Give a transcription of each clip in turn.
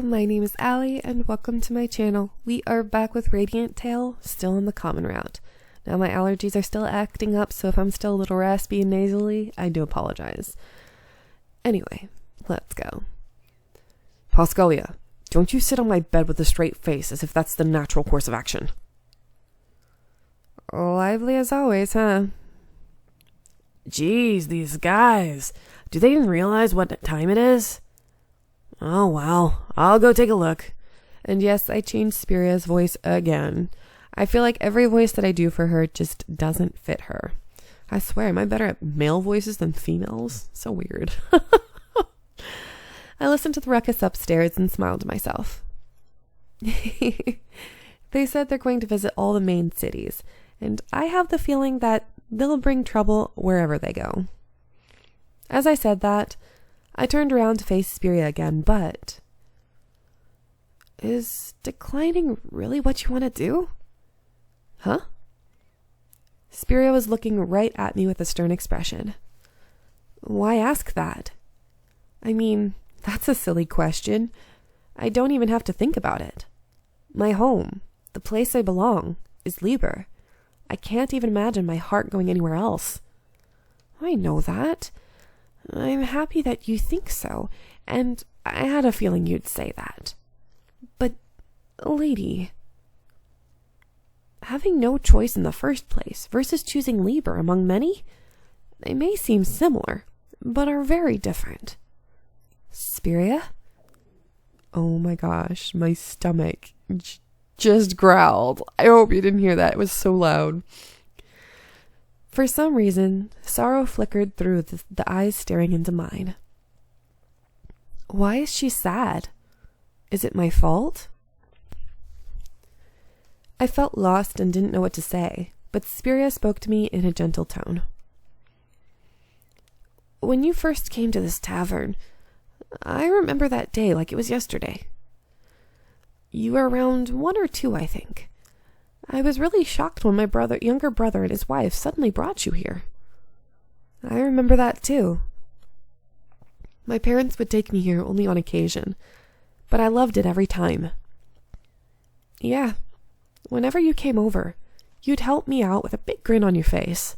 Hello, my name is Allie and welcome to my channel. We are back with Radiant Tail, still on the common route. Now my allergies are still acting up, so if I'm still a little raspy and nasally, I do apologize. Anyway, let's go. Pascalia, don't you sit on my bed with a straight face as if that's the natural course of action. Lively as always, huh? Jeez, these guys. Do they even realize what time it is? Oh well, I'll go take a look. And yes, I changed Spiria's voice again. I feel like every voice that I do for her just doesn't fit her. I swear, am I better at male voices than females? So weird. I listened to the ruckus upstairs and smiled to myself. They said they're going to visit all the main cities, and I have the feeling that they'll bring trouble wherever they go. As I said that, I turned around to face Spiria again, but... Is declining really what you want to do? Huh? Spiria was looking right at me with a stern expression. Why ask that? I mean, that's a silly question. I don't even have to think about it. My home, the place I belong, is Liber. I can't even imagine my heart going anywhere else. I know that. I'm happy that you think so, and I had a feeling you'd say that. But, lady, having no choice in the first place versus choosing Liber among many, they may seem similar, but are very different. Spiria? Oh my gosh, my stomach just growled. I hope you didn't hear that. It was so loud. For some reason, sorrow flickered through the eyes staring into mine. Why is she sad? Is it my fault? I felt lost and didn't know what to say, but Spiria spoke to me in a gentle tone. When you first came to this tavern, I remember that day like it was yesterday. You were around 1 or 2, I think. I was really shocked when my younger brother and his wife suddenly brought you here. I remember that too. My parents would take me here only on occasion, but I loved it every time. Yeah, whenever you came over, you'd help me out with a big grin on your face.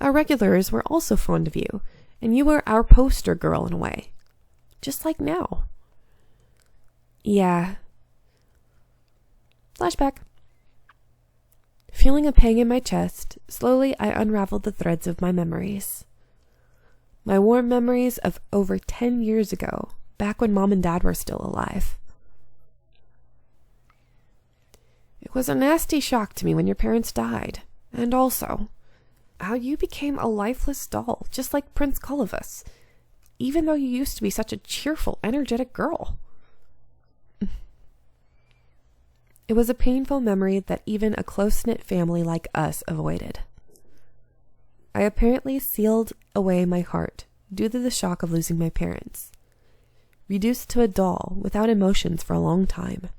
Our regulars were also fond of you, and you were our poster girl in a way. Just like now. Yeah. Flashback. Feeling a pang in my chest, slowly I unraveled the threads of my memories. My warm memories of over 10 years ago, back when Mom and Dad were still alive. It was a nasty shock to me when your parents died, and also how you became a lifeless doll, just like Prince Colivus, even though you used to be such a cheerful, energetic girl. It was a painful memory that even a close-knit family like us avoided. I apparently sealed away my heart due to the shock of losing my parents, reduced to a doll without emotions for a long time.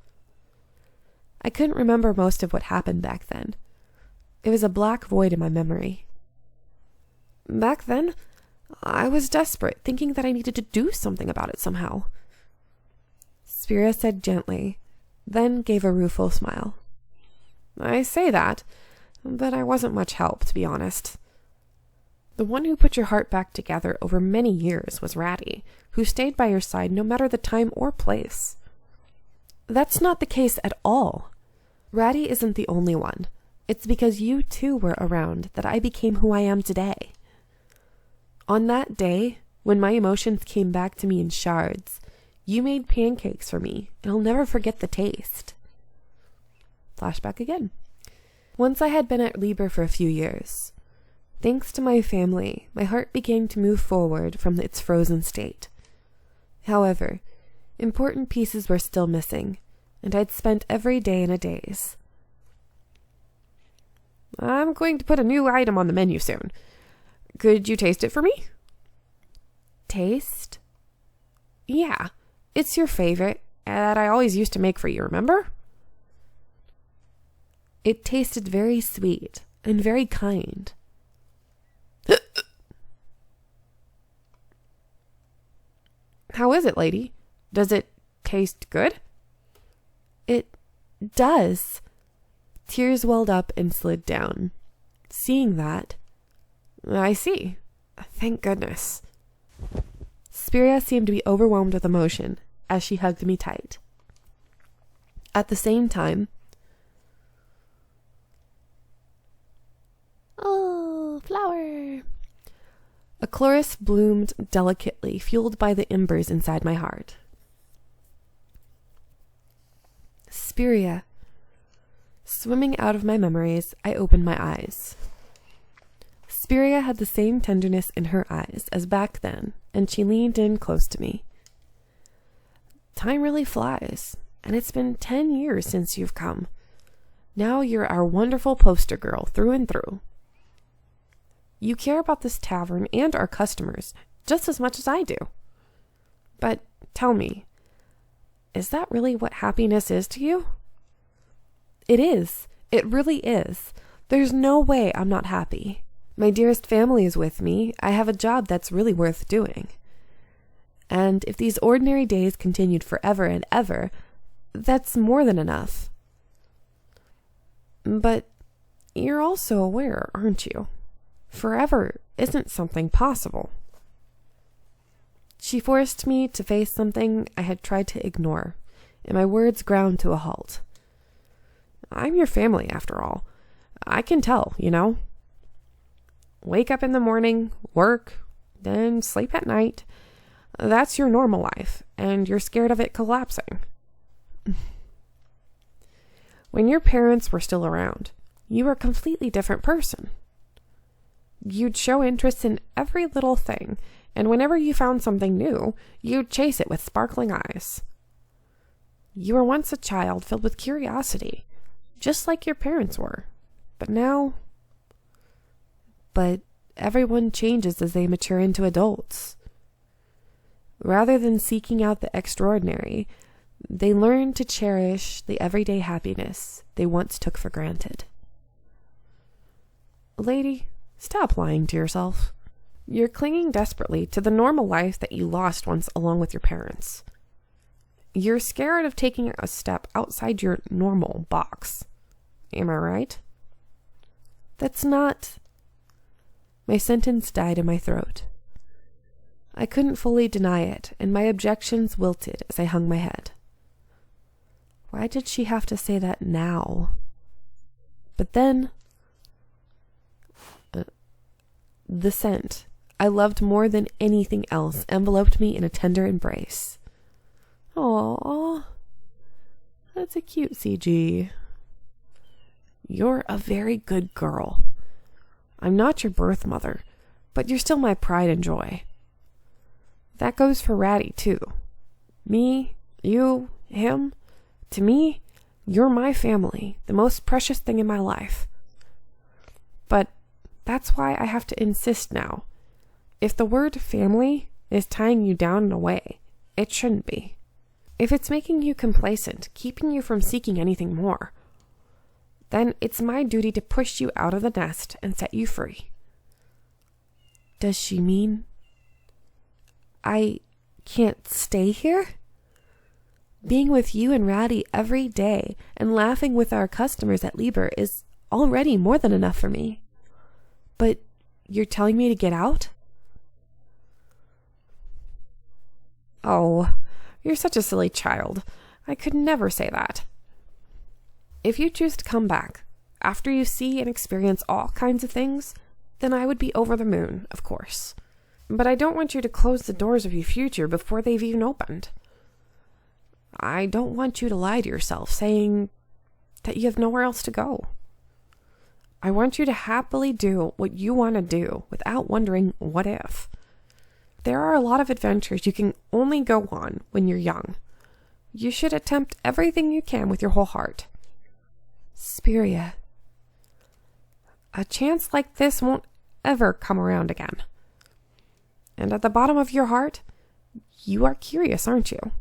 I couldn't remember most of what happened back then. It was a black void in my memory. Back then, I was desperate, thinking that I needed to do something about it somehow. Spiria said gently, then gave a rueful smile. I say that, but I wasn't much help, to be honest. The one who put your heart back together over many years was Radie, who stayed by your side no matter the time or place. That's not the case at all. Radie isn't the only one. It's because you too were around that I became who I am today. On that day, when my emotions came back to me in shards, you made pancakes for me, and I'll never forget the taste. Flashback again. Once I had been at Liber for a few years. Thanks to my family, my heart began to move forward from its frozen state. However, important pieces were still missing, and I'd spent every day in a daze. I'm going to put a new item on the menu soon. Could you taste it for me? Taste? Yeah, it's your favorite that I always used to make for you, remember? It tasted very sweet and very kind. How is it, lady? Does it taste good? It does. Tears welled up and slid down. Seeing that, I see. Thank goodness. Spiria seemed to be overwhelmed with emotion as she hugged me tight. At the same time, oh, flower! A chloris bloomed delicately, fueled by the embers inside my heart. Spiria. Swimming out of my memories, I opened my eyes. Spiria had the same tenderness in her eyes as back then, and she leaned in close to me. Time really flies, and it's been 10 years since you've come. Now you're our wonderful poster girl through and through. You care about this tavern and our customers just as much as I do. But tell me, is that really what happiness is to you? It is. It really is. There's no way I'm not happy. My dearest family is with me. I have a job that's really worth doing. And if these ordinary days continued forever and ever, that's more than enough. But you're also aware, aren't you? Forever isn't something possible. She forced me to face something I had tried to ignore, and my words ground to a halt. I'm your family, after all. I can tell, you know. Wake up in the morning, work, then sleep at night. That's your normal life, and you're scared of it collapsing. When your parents were still around, you were a completely different person. You'd show interest in every little thing, and whenever you found something new, you'd chase it with sparkling eyes. You were once a child filled with curiosity, just like your parents were. But now... But everyone changes as they mature into adults. Rather than seeking out the extraordinary, they learn to cherish the everyday happiness they once took for granted. Lady, stop lying to yourself. You're clinging desperately to the normal life that you lost once along with your parents. You're scared of taking a step outside your normal box. Am I right? That's not... My sentence died in my throat. I couldn't fully deny it, and my objections wilted as I hung my head. Why did she have to say that now? But then... the scent I loved more than anything else enveloped me in a tender embrace. Aww, that's a cute CG. You're a very good girl. I'm not your birth mother, but you're still my pride and joy. That goes for Radie, too. Me, you, him. To me, you're my family, the most precious thing in my life. But that's why I have to insist now. If the word family is tying you down in a way, it shouldn't be. If it's making you complacent, keeping you from seeking anything more, then it's my duty to push you out of the nest and set you free. Does she mean I can't stay here? Being with you and Radie every day and laughing with our customers at Lieber is already more than enough for me. But you're telling me to get out? Oh, you're such a silly child. I could never say that. If you choose to come back, after you see and experience all kinds of things, then I would be over the moon, of course. But I don't want you to close the doors of your future before they've even opened. I don't want you to lie to yourself, saying that you have nowhere else to go. I want you to happily do what you want to do without wondering what if. There are a lot of adventures you can only go on when you're young. You should attempt everything you can with your whole heart. Spiria, a chance like this won't ever come around again. And at the bottom of your heart, you are curious, aren't you?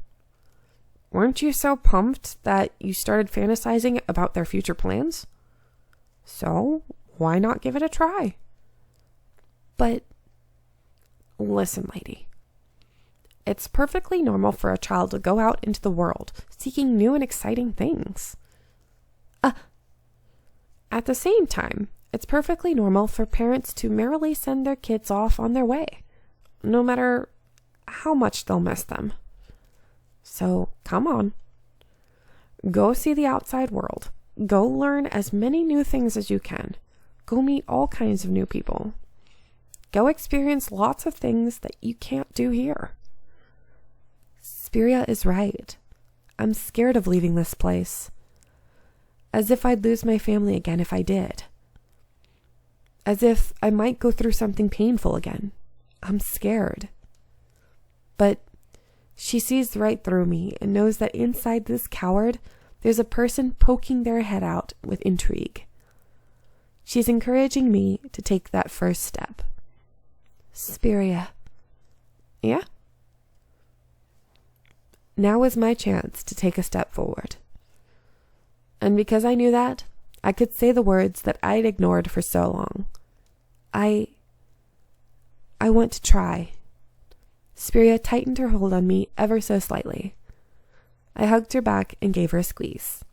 Weren't you so pumped that you started fantasizing about their future plans? So, why not give it a try? But, listen, lady. It's perfectly normal for a child to go out into the world, seeking new and exciting things. At the same time, it's perfectly normal for parents to merrily send their kids off on their way, no matter how much they'll miss them. So, come on. Go see the outside world. Go learn as many new things as you can. Go meet all kinds of new people. Go experience lots of things that you can't do here. Spiria is right. I'm scared of leaving this place. As if I'd lose my family again if I did. As if I might go through something painful again. I'm scared. But she sees right through me and knows that inside this coward, there's a person poking their head out with intrigue. She's encouraging me to take that first step. Spiria. Yeah? Now is my chance to take a step forward. And because I knew that, I could say the words that I'd ignored for so long. I want to try. Spiria tightened her hold on me ever so slightly. I hugged her back and gave her a squeeze.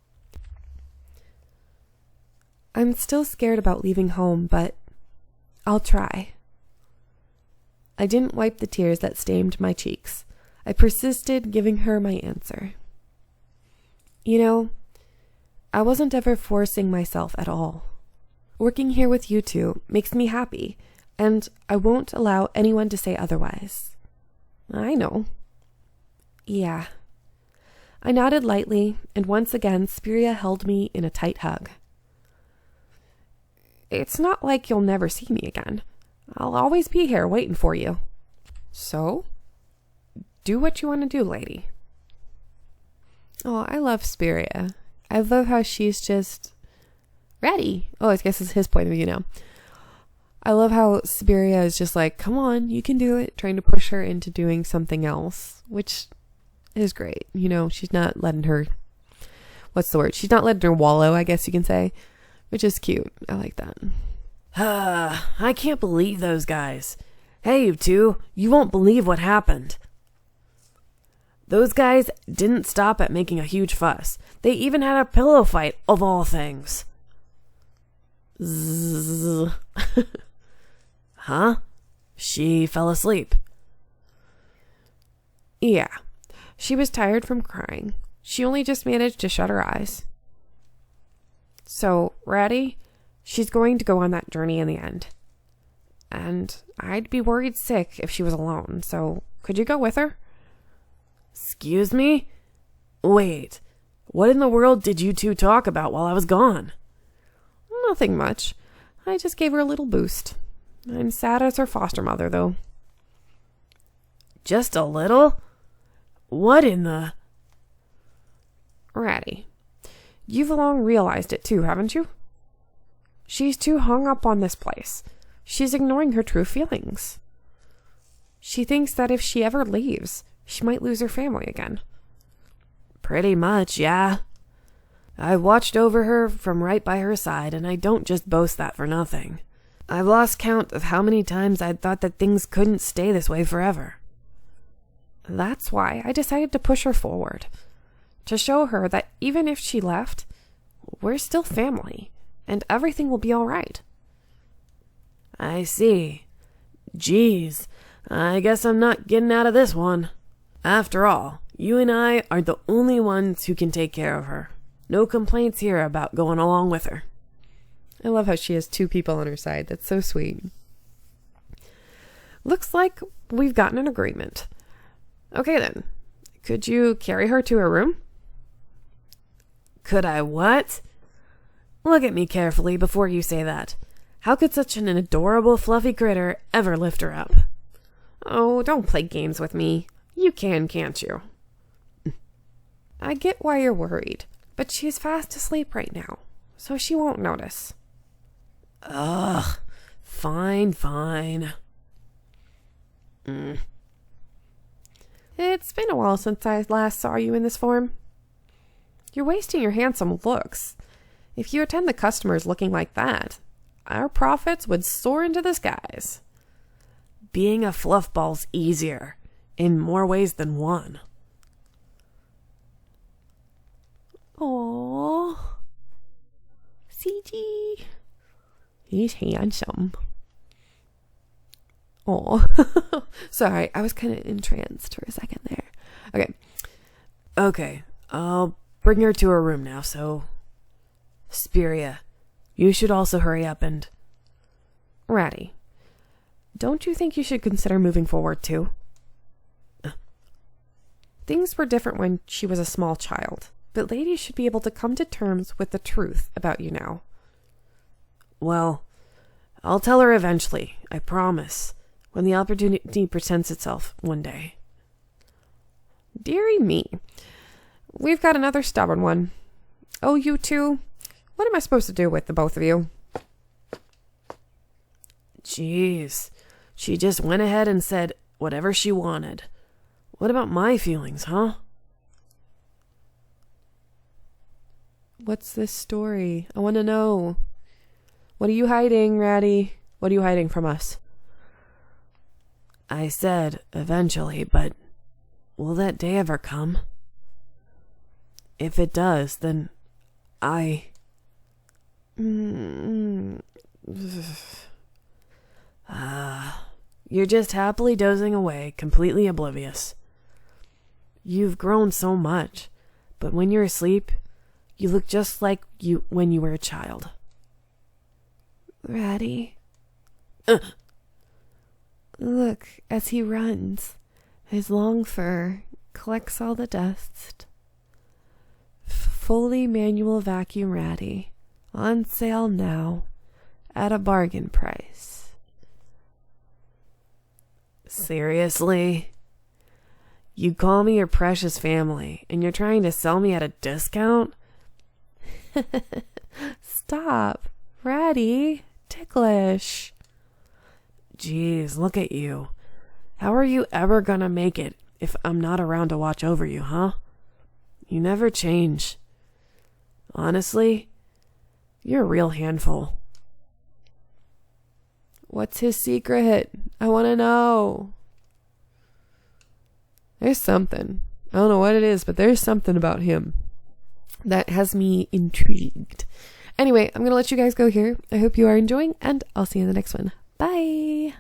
I'm still scared about leaving home, but I'll try. I didn't wipe the tears that stained my cheeks. I persisted, giving her my answer. You know, I wasn't ever forcing myself at all. Working here with you two makes me happy, and I won't allow anyone to say otherwise. I know. Yeah. I nodded lightly, and once again Spiria held me in a tight hug. It's not like you'll never see me again. I'll always be here waiting for you. So, do what you want to do, lady. Oh, I love Spiria. I love how she's just Radie. Oh, I guess it's his point of view now. I love how Spiria is just like, come on, you can do it, trying to push her into doing something else, which is great. You know, she's not letting her, what's the word? She's not letting her wallow, I guess you can say, which is cute. I like that. I can't believe those guys. Hey, you two, you won't believe what happened. Those guys didn't stop at making a huge fuss. They even had a pillow fight, of all things. Zzz. Huh? She fell asleep. Yeah, she was tired from crying. She only just managed to shut her eyes. So, Radie, she's going to go on that journey in the end. And I'd be worried sick if she was alone, so could you go with her? Excuse me? Wait, what in the world did you two talk about while I was gone? Nothing much. I just gave her a little boost. I'm sad as her foster mother, though. Just a little? What in the... Radie, you've long realized it too, haven't you? She's too hung up on this place. She's ignoring her true feelings. She thinks that if she ever leaves, she might lose her family again. Pretty much, yeah. I watched over her from right by her side, and I don't just boast that for nothing. I've lost count of how many times I'd thought that things couldn't stay this way forever. That's why I decided to push her forward. To show her that even if she left, we're still family, and everything will be all right. I see. Geez, I guess I'm not getting out of this one. After all, you and I are the only ones who can take care of her. No complaints here about going along with her. I love how she has two people on her side. That's so sweet. Looks like we've gotten an agreement. Okay then, could you carry her to her room? Could I what? Look at me carefully before you say that. How could such an adorable fluffy critter ever lift her up? Oh, don't play games with me. You can, can't you? I get why you're worried, but she's fast asleep right now, so she won't notice. Ugh, fine. It's been a while since I last saw you in this form. You're wasting your handsome looks. If you attend the customers looking like that, our profits would soar into the skies. Being a fluffball's easier. in more ways than one. Aww. CG. He's handsome. Aw. Sorry, I was kind of entranced for a second there. Okay. Okay, I'll bring her to her room now, so... Spiria, you should also hurry up and... Radie, don't you think you should consider moving forward too? Things were different when she was a small child, but ladies should be able to come to terms with the truth about you now. Well, I'll tell her eventually, I promise, when the opportunity presents itself one day. Dearie me. We've got another stubborn one. Oh, you two? What am I supposed to do with the both of you? Jeez, she just went ahead and said whatever she wanted. What about my feelings, huh? What's this story? I want to know. What are you hiding, Radie? What are you hiding from us? I said eventually, but will that day ever come? If it does, then you're just happily dozing away, completely oblivious. You've grown so much, but when you're asleep, you look just like you when you were a child. Radie. Look, as he runs, his long fur collects all the dust. Fully manual vacuum Radie, on sale now, at a bargain price. Seriously? You call me your precious family, and you're trying to sell me at a discount? Stop, Radie. Ticklish. Jeez, look at you. How are you ever gonna make it if I'm not around to watch over you, huh? You never change. Honestly, you're a real handful. What's his secret? I want to know. There's something. I don't know what it is, but there's something about him that has me intrigued. Anyway, I'm going to let you guys go here. I hope you are enjoying, and I'll see you in the next one. Bye.